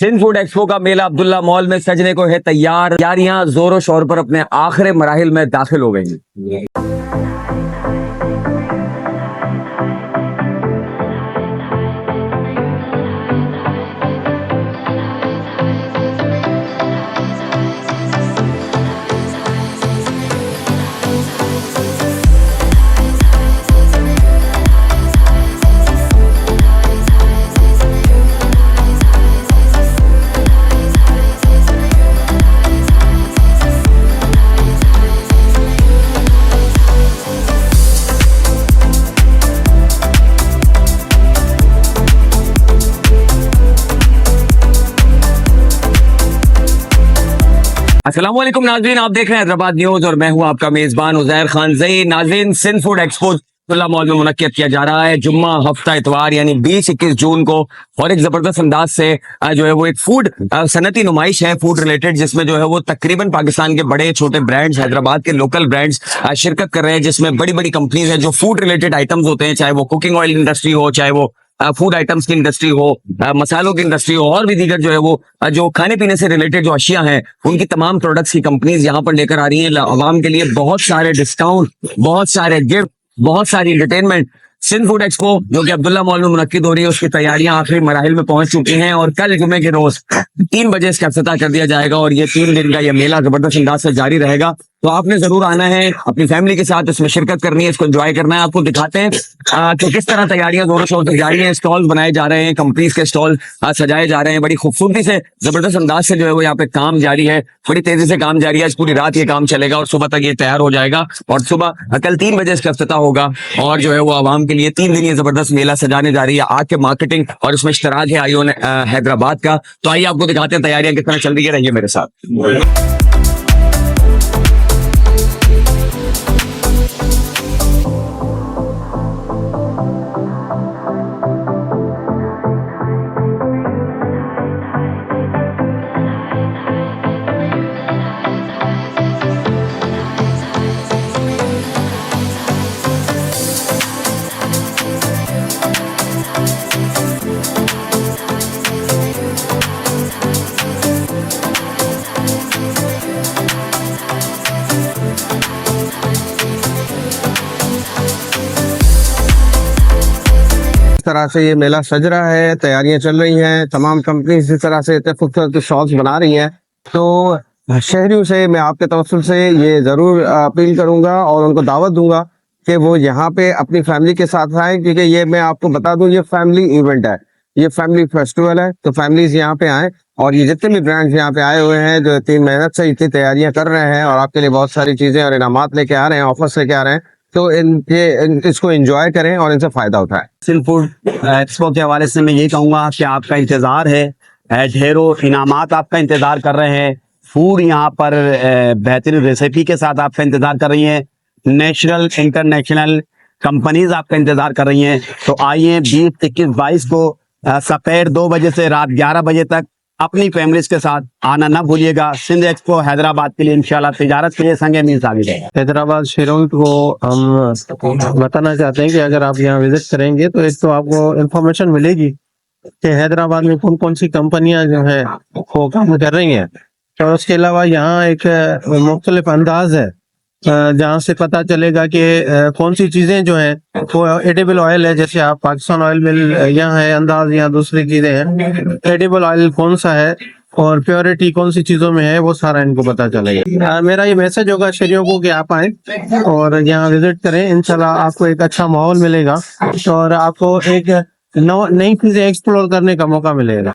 Sindh food expo का मेला Abdullah mall में सजने को है तैयार। तैयारियां जोरों शोर पर अपने आखिरी मराहिल में दाखिल हो गई हैं। अस्सलाम वालेकुम नाज़रीन, आप देख रहे हैं हैदराबाद न्यूज और मैं हूं आपका मेजबान उज़ैर खान ज़ई। नाज़रीन, Sindh food expo Abdullah mall में मुनक्किद किया जा रहा है। जुम्मा हफ्ता इतवार यानी 20-21 जून को और एक जबरदस्त अंदाज से जो है वो एक फूड सनती नुमाइश है, फूड रिलेटेड, जिसमें जो है वो तकरीबन पाकिस्तान के बड़े छोटे ब्रांड्स, हैदराबाद के लोकल ब्रांड्स शिरकत कर रहे हैं, जिसमें बड़ी बड़ी कंपनीज हैं जो फूड रिलेटेड आइटम्स होते हैं, चाहे वो कुकिंग ऑयल इंडस्ट्री हो, चाहे वो फूड आइटम्स की इंडस्ट्री हो, मसालों की इंडस्ट्री हो, और भी दीगर जो है वो जो खाने पीने से रिलेटेड जो अशिया हैं उनकी तमाम प्रोडक्ट्स की कंपनीज यहाँ पर लेकर आ रही हैं अवाम के लिए। बहुत सारे डिस्काउंट, बहुत सारे गिफ्ट, बहुत सारी एंटरटेनमेंट। सिंध फूड एक्सपो जो कि अब्दुल्ला मॉल में मुनक्किद हो रही है, उसकी तैयारियां आखिरी मराहिल में पहुंच चुकी हैं और कल जुमे के रोज 3 बजे इसका इफ्तिताह कर दिया जाएगा और ये 3 दिन का ये मेला जबरदस्त अंदाज से जारी रहेगा। तो आपने जरूर आना है, अपनी फैमिली के साथ इसमें शिरकत करनी है, इसको एंजॉय करना है। आपको दिखाते हैं कि किस तरह तैयारियां जोरों शोर से जारी हैं। स्टॉल बनाए जा रहे हैं, कंपनीज के स्टॉल सजाए जा रहे हैं, बड़ी खूबसूरती से जबरदस्त अंदाज से जो है वो यहाँ पे काम जारी है, बड़ी तेजी से काम जारी है। आज पूरी रात ये काम चलेगा और सुबह तक ये तैयार हो जाएगा और सुबह कल 3 बजे इसका इफ्तिताह होगा और जो है वो आवाम के लिए 3 दिन ये जबरदस्त मेला सजाने जा रही है। आके मार्केटिंग और इसमें इश्तराक है आईओ हैदराबाद का। तो आइए आपको दिखाते हैं तैयारियां किस तरह चल रही है, रहिए मेरे साथ। इस तरह से ये मेला सज रहा है, तैयारियां चल रही हैं, तमाम कंपनी इसी तरह से इतने खूबसूरत शॉप्स बना रही हैं। तो शहरियों से मैं आपके तवस्सुल से ये ज़रूर अपील करूंगा और उनको दावत दूंगा कि वो यहाँ पे अपनी फैमिली के साथ आए, क्योंकि ये मैं आपको बता दूं ये फैमिली इवेंट है, ये फैमिली फेस्टिवल है। तो फैमिलीज यहाँ पे आए और ये जितने भी ब्रांड्स यहाँ पे आए हुए हैं जो इतनी मेहनत से इतनी तैयारियां कर रहे हैं और आपके लिए बहुत सारी चीज़ें और इनामात लेके आ रहे हैं, ऑफर्स लेके आ रहे हैं, तो इसको एंजॉय करें और इनसे फायदा उठाएं। सिंध फूड एक्सपो के हवाले से मैं यही कहूँगा कि आपका इंतज़ार है, ढेरों इनामात आपका इंतज़ार कर रहे हैं। फूड यहाँ पर बेहतरीन रेसिपी के साथ आपका इंतज़ार कर रही हैं। नेशनल इंटरनेशनल कंपनीज आपका इंतज़ार कर रही हैं। तो आइए 20, 21, 22 को दोपहर 2 बजे से रात 11 बजे तक अपनी फैमिलीज के साथ आना ना भूलिएगा। सिंध एक्सपो हैदराबाद के लिए इंशाल्लाह तिजारत के लिए संगे मील साबित है। हैदराबाद शेरों को हम बताना चाहते हैं कि अगर आप यहाँ विजिट करेंगे तो एक तो आपको इन्फॉर्मेशन मिलेगी कि हैदराबाद में कौन कौन सी कंपनियां जो है वो काम कर रही हैं। और उसके अलावा यहाँ एक मुख्तलिफ अंदाज है जहाँ से पता चलेगा कि कौन सी चीजें जो हैं वो एडिबल ऑयल है, जैसे आप पाकिस्तान ऑयल मिल यहाँ है अंदाज, यहाँ दूसरी चीजें हैं, एडिबल ऑयल कौन सा है और प्योरिटी कौन सी चीजों में है, वो सारा इनको पता चलेगा। मेरा ये मैसेज होगा शहरियों को कि आप आए और यहाँ विजिट करें, इंशाल्लाह आपको एक अच्छा माहौल मिलेगा और आपको एक नई चीजें एक्सप्लोर करने का मौका मिलेगा।